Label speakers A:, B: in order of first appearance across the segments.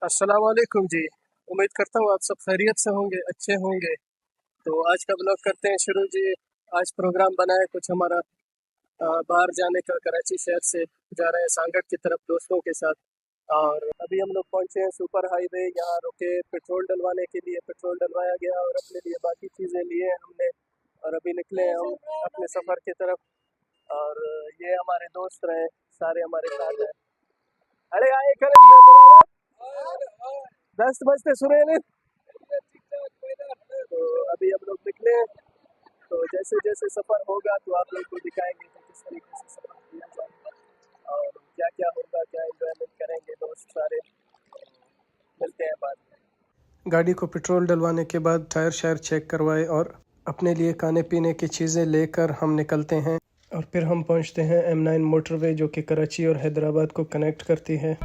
A: अस्सलाम वालेकुम जी। उम्मीद करता हूँ आप सब खैरियत से होंगे, अच्छे होंगे। तो आज का ब्लॉग करते हैं शुरू जी। आज प्रोग्राम बना है कुछ हमारा बाहर जाने का। कराची शहर से जा रहे हैं सांगट की तरफ दोस्तों के साथ। और अभी हम लोग पहुँचे हैं सुपर हाईवे। यहाँ रुके पेट्रोल डलवाने के लिए, पेट्रोल डलवाया गया और अपने लिए बाकी चीज़ें लिए हैं हमने। और अभी निकले हैं हम अपने सफ़र की तरफ। और ये हमारे दोस्त रहे, सारे हमारे साथ हैं। अरे आए करे 10 बजते सुने नहीं। तो अभी हम लोग निकले हैं। तो जैसे जैसे सफ़र होगा तो आप लोग को दिखाएंगे कि किस तरीके से सफ़र किया जाएगा और क्या क्या होगा, क्या एंजॉयमेंट करेंगे दोस्त सारे। मिलते हैं बाद में। गाड़ी को पेट्रोल डलवाने के बाद टायर शायर चेक करवाए और अपने लिए खाने पीने की चीज़ें लेकर हम निकलते हैं। और फिर हम पहुंचते हैं M9 मोटरवे जो कि कराची और हैदराबाद को कनेक्ट करती है।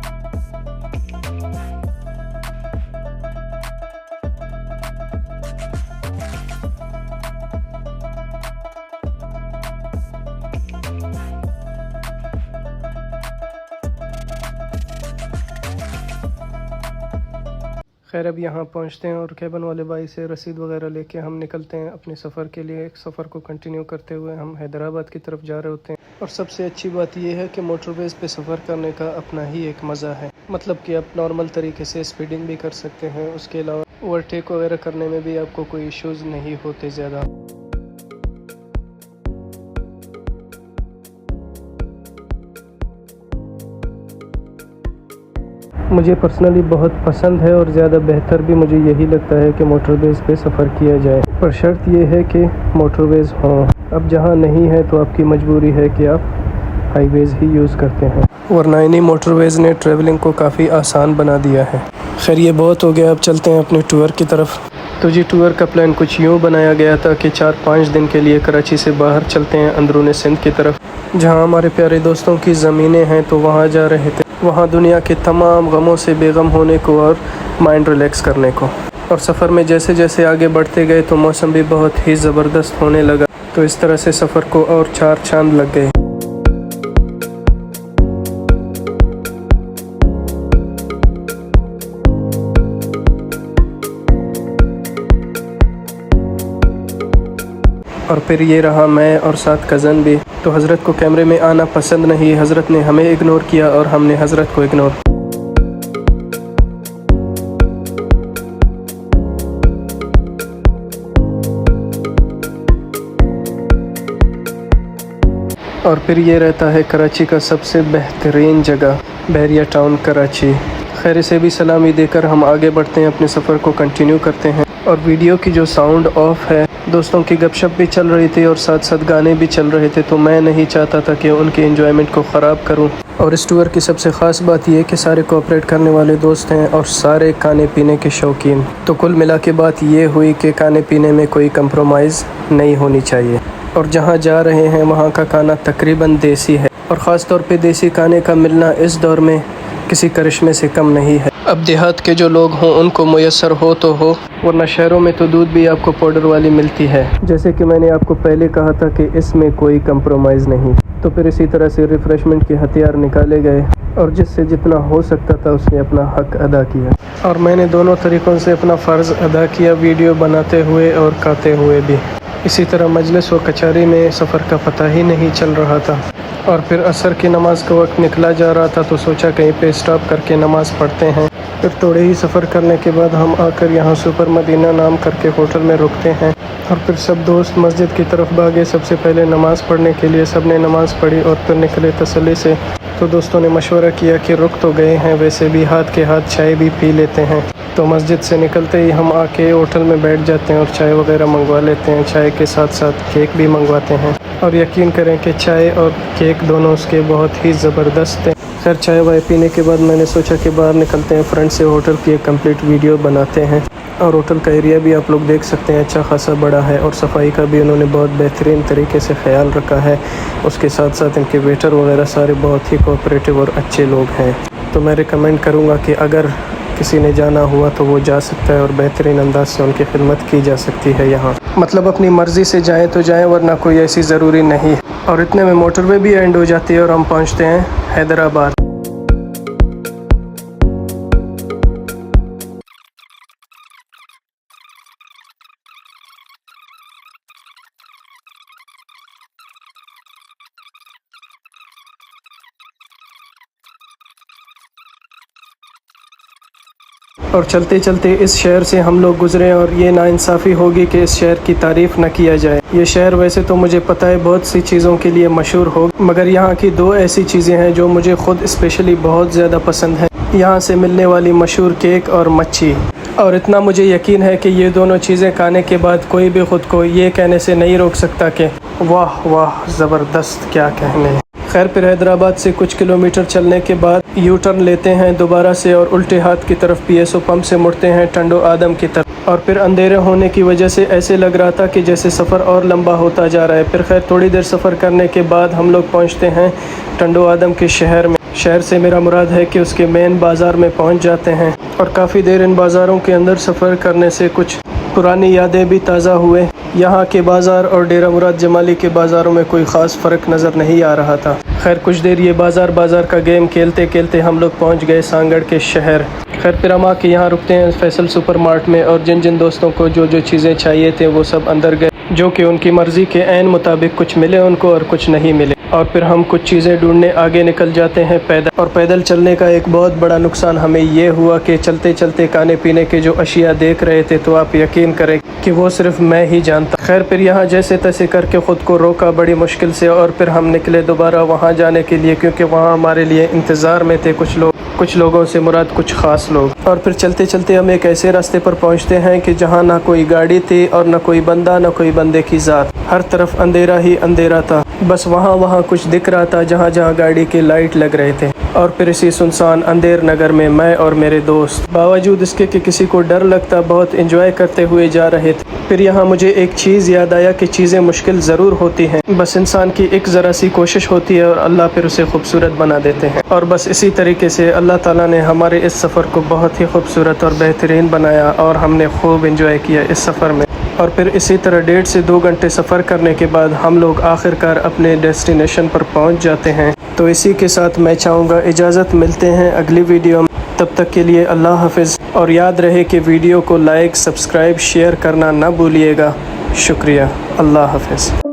A: खैर अब यहाँ पहुँचते हैं और केबन वाले भाई से रसीद वगैरह लेके हम निकलते हैं अपने सफ़र के लिए। सफ़र को कंटिन्यू करते हुए हम हैदराबाद की तरफ जा रहे होते हैं। और सबसे अच्छी बात यह है कि मोटरवेज़ पे सफ़र करने का अपना ही एक मज़ा है। मतलब कि आप नॉर्मल तरीके से स्पीडिंग भी कर सकते हैं, उसके अलावा ओवरटेक वगैरह करने में भी आपको कोई इश्यूज़ नहीं होते ज़्यादा। मुझे पर्सनली बहुत पसंद है और ज़्यादा बेहतर भी मुझे यही लगता है कि मोटरवेज़ पे सफ़र किया जाए, पर शर्त ये है कि मोटरवेज़ हों। अब जहाँ नहीं है तो आपकी मजबूरी है कि आप हाईवेज़ ही यूज़ करते हैं, वरना इन्हीं मोटरवेज़ ने ट्रैवलिंग को काफ़ी आसान बना दिया है। खैर ये बहुत हो गया, अब चलते हैं अपने टूर की तरफ। तो जी टूर का प्लान कुछ यूँ बनाया गया था कि 4-5 दिन के लिए कराची से बाहर चलते हैं अंदरूनी सिंध की तरफ, जहाँ हमारे प्यारे दोस्तों की ज़मीनें हैं। तो वहाँ जा रहे थे, वहाँ दुनिया के तमाम गमों से बेगम होने को और माइंड रिलैक्स करने को। और सफ़र में जैसे जैसे आगे बढ़ते गए तो मौसम भी बहुत ही ज़बरदस्त होने लगा। तो इस तरह से सफ़र को और 4 चांद लग गए। और फिर ये रहा मैं और साथ कज़न भी। तो हज़रत को कैमरे में आना पसंद नहीं, हज़रत ने हमें इग्नोर किया और हमने हज़रत को इग्नोर। और फिर ये रहता है कराची का सबसे बेहतरीन जगह, बहरिया टाउन कराची। खैर से भी सलामी देकर हम आगे बढ़ते हैं, अपने सफ़र को कंटिन्यू करते हैं। और वीडियो की जो साउंड ऑफ है, दोस्तों की गपशप भी चल रही थी और साथ साथ गाने भी चल रहे थे, तो मैं नहीं चाहता था कि उनके एंजॉयमेंट को ख़राब करूं। और इस टूर की सबसे ख़ास बात यह कि सारे कोऑपरेट करने वाले दोस्त हैं और सारे खाने पीने के शौकीन। तो कुल मिला के बात ये हुई कि खाने पीने में कोई कंप्रोमाइज़ नहीं होनी चाहिए। और जहाँ जा रहे हैं वहाँ का खाना तकरीबन देसी है, और ख़ास तौर पे देसी खाने का मिलना इस दौर में किसी करिश्मे से कम नहीं है। अब देहात के जो लोग हों उनको मुयस्सर हो तो हो, वरना शहरों में तो दूध भी आपको पाउडर वाली मिलती है। जैसे कि मैंने आपको पहले कहा था कि इसमें कोई कंप्रोमाइज़ नहीं। तो फिर इसी तरह से रिफ़्रेशमेंट के हथियार निकाले गए और जिससे जितना हो सकता था उसने अपना हक अदा किया। और मैंने दोनों तरीक़ों से अपना फ़र्ज़ अदा किया, वीडियो बनाते हुए और खाते हुए भी। इसी तरह मजलिस व कचहरी में सफ़र का पता ही नहीं चल रहा था। और फिर असर की नमाज़ का वक्त निकला जा रहा था, तो सोचा कहीं पे स्टॉप करके नमाज़ पढ़ते हैं। फिर थोड़े ही सफ़र करने के बाद हम आकर यहाँ सुपर मदीना नाम करके होटल में रुकते हैं। और फिर सब दोस्त मस्जिद की तरफ भागे सबसे पहले नमाज़ पढ़ने के लिए। सब ने नमाज़ पढ़ी और फिर निकले तसल्ली से। तो दोस्तों ने मशवरा किया कि रुक तो गए हैं, वैसे भी हाथ के हाथ चाय भी पी लेते हैं। तो मस्जिद से निकलते ही हम आके होटल में बैठ जाते हैं और चाय वगैरह मंगवा लेते हैं। चाय के साथ साथ केक भी मंगवाते हैं, और यकीन करें कि चाय और केक दोनों उसके बहुत ही ज़बरदस्त थे। खैर चाय वाय पीने के बाद मैंने सोचा कि बाहर निकलते हैं, फ्रंट से होटल की एक कंप्लीट वीडियो बनाते हैं। और होटल का एरिया भी आप लोग देख सकते हैं, अच्छा खासा बड़ा है और सफाई का भी उन्होंने बहुत बेहतरीन तरीके से ख्याल रखा है। उसके साथ साथ इनके वेटर वगैरह सारे बहुत ही कोऑपरेटिव और अच्छे लोग हैं। तो मैं रिकमेंड करूँगा कि अगर किसी ने जाना हुआ तो वो जा सकता है और बेहतरीन अंदाज से उनकी खिदमत की जा सकती है यहाँ। मतलब अपनी मर्ज़ी से जाएँ तो जाएँ, वरना कोई ऐसी ज़रूरी नहीं। और इतने में मोटरवे भी एंड हो जाती है और हम पहुँचते हैं हैदराबाद। और चलते चलते इस शहर से हम लोग गुजरे और ये नाइंसाफ़ी होगी कि इस शहर की तारीफ़ न किया जाए। ये शहर वैसे तो मुझे पता है बहुत सी चीज़ों के लिए मशहूर हो, मगर यहाँ की दो ऐसी चीज़ें हैं जो मुझे ख़ुद स्पेशली बहुत ज़्यादा पसंद हैं। यहाँ से मिलने वाली मशहूर केक और मच्छी। और इतना मुझे यकीन है कि ये दोनों चीज़ें खाने के बाद कोई भी ख़ुद को ये कहने से नहीं रोक सकता कि वाह वाह ज़बरदस्त, क्या कहने। खैर फिर हैदराबाद से कुछ किलोमीटर चलने के बाद यू टर्न लेते हैं दोबारा से और उल्टे हाथ की तरफ PSO पंप से मुड़ते हैं टंडो आदम की तरफ। और फिर अंधेरे होने की वजह से ऐसे लग रहा था कि जैसे सफ़र और लंबा होता जा रहा है। फिर खैर थोड़ी देर सफ़र करने के बाद हम लोग पहुँचते हैं टंडो आदम के शहर में। शहर से मेरा मुराद है कि उसके मेन बाज़ार में पहुँच जाते हैं और काफ़ी देर इन बाज़ारों के अंदर सफ़र करने से कुछ पुरानी यादें भी ताज़ा हुए। यहाँ के बाज़ार और डेरा मुराद जमाली के बाज़ारों में कोई ख़ास फ़र्क नज़र नहीं आ रहा था। खैर कुछ देर ये बाज़ार का गेम खेलते खेलते हम लोग पहुँच गए सांगड़ के शहर। खैर फिर हम आके यहाँ रुकते हैं फैसल सुपर मार्ट में और जिन जिन दोस्तों को जो जो चीज़ें चाहिए थे वो सब अंदर गए, जो कि उनकी मर्ज़ी के ऐन मुताबिक कुछ मिले उनको और कुछ नहीं मिले। और फिर हम कुछ चीज़ें ढूंढने आगे निकल जाते हैं पैदल। और पैदल चलने का एक बहुत बड़ा नुकसान हमें ये हुआ कि चलते चलते खाने पीने के जो अशिया देख रहे थे तो आप यकीन करें कि वो सिर्फ मैं ही जानता। खैर फिर यहाँ जैसे तैसे करके ख़ुद को रोका बड़ी मुश्किल से और फिर हम निकले दोबारा वहाँ जाने के लिए, क्योंकि वहाँ हमारे लिए इंतज़ार में थे कुछ लोगों से मुराद कुछ ख़ास लोग। और फिर चलते चलते हम एक ऐसे रास्ते पर पहुँचते हैं कि जहाँ ना कोई गाड़ी थी और ना कोई बंदा, ना कोई बंदे की ज़ात। हर तरफ अंधेरा ही अंधेरा था, बस वहाँ कुछ दिख रहा था जहाँ जहाँ गाड़ी के लाइट लग रहे थे। और फिर इसी सुनसान अंधेर नगर में मैं और मेरे दोस्त बावजूद इसके कि किसी को डर लगता बहुत एंजॉय करते हुए जा रहे थे। फिर यहाँ मुझे एक चीज़ याद आया कि चीज़ें मुश्किल ज़रूर होती हैं, बस इंसान की एक ज़रा सी कोशिश होती है और अल्लाह फिर उसे खूबसूरत बना देते हैं। और बस इसी तरीके से अल्लाह ताला ने हमारे इस सफ़र को बहुत ही खूबसूरत और बेहतरीन बनाया और हमने खूब इंजॉय किया इस सफ़र में। और फिर इसी तरह 1.5 से 2 घंटे सफ़र करने के बाद हम लोग आखिरकार अपने डेस्टिनेशन पर पहुंच जाते हैं। तो इसी के साथ मैं चाहूँगा इजाज़त, मिलते हैं अगली वीडियो में। तब तक के लिए अल्लाह हाफ़िज़। और याद रहे कि वीडियो को लाइक, सब्सक्राइब, शेयर करना ना भूलिएगा। शुक्रिया। अल्लाह हाफ़िज़।